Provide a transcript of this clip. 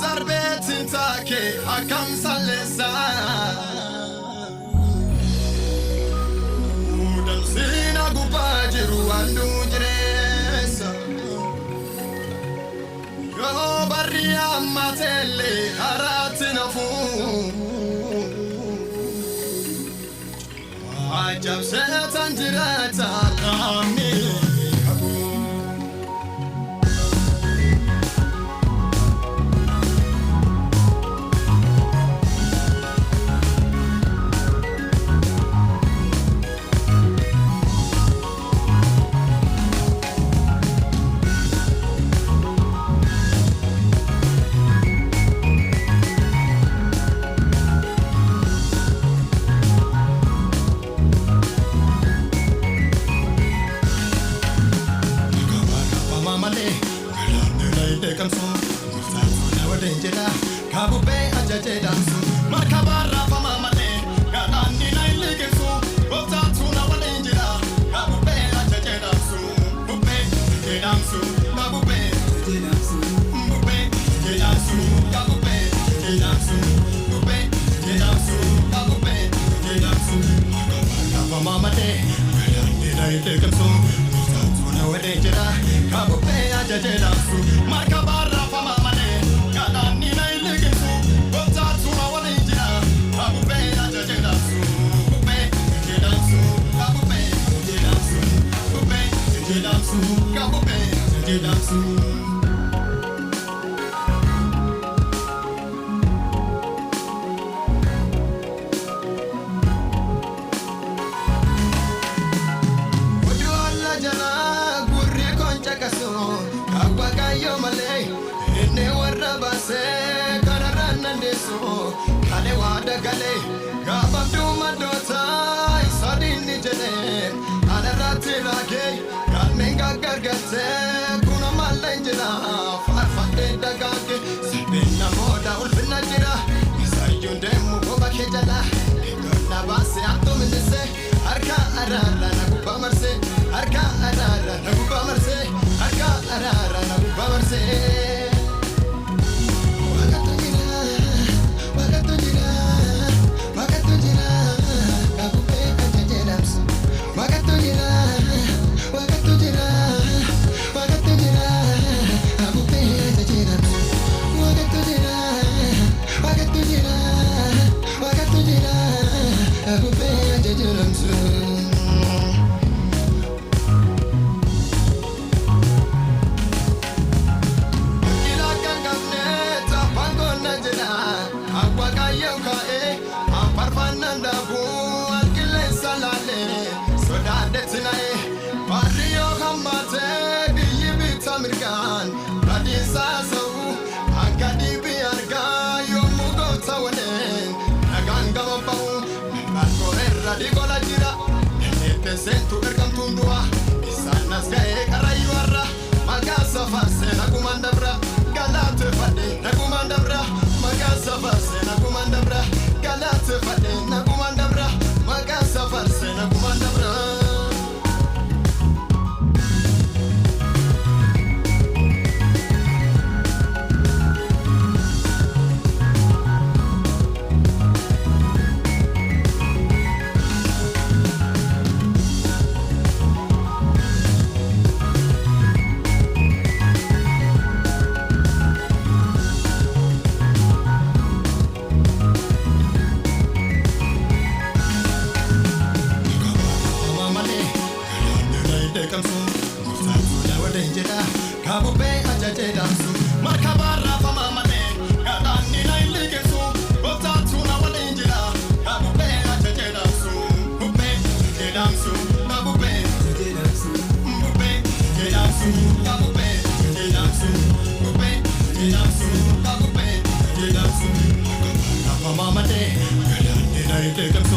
Zarbetin take akam salesa Udam sina gupajiru andu jiresa Yo barriya matele haratina fu Ajab setan jirata amin Kamsu mustatu na wadenjela kabube ajaje damsu markabara fama male galandi na ilegensu mustatu na wadenjela kabube ajaje damsu bube damsu kabube damsu bube damsu kabube damsu bube damsu kabube damsu fama male galandi na ilegensu mustatu na wadenjela kabube ajaje damsu markabara fama male galandi na ilegensu mustatu na wadenjela kabube ajaje damsu bube damsu kabube damsu bube damsu kabube damsu Yo malay, ne warra base, kararana deso, kale wada gale, gababdu madota, isadini jene, alarate lage, kalmenga gargate, kuna malanjela, farfate dagage, sibena moda ulfina jira, isayunde mugoba kejala, na base atomese, arka arara na kuba marse, arka arara na kuba marse, arka arara na kuba marse. Digola jira, sentu erkam tundua, isanas gae karayuarra, magasa fase na kumandabra, galate fade na kumandabra, magasa fase na kumandabra, galate fade na kumandabra, magasa fase na kumandabra. Kabube ajaje damsu markabara fama male galandi na ilegensu mustatu na wadenjela kabube ajaje damsu bube damsu kabube damsu bube damsu kabube damsu bube damsu kabube damsu fama male galandi na ilegensu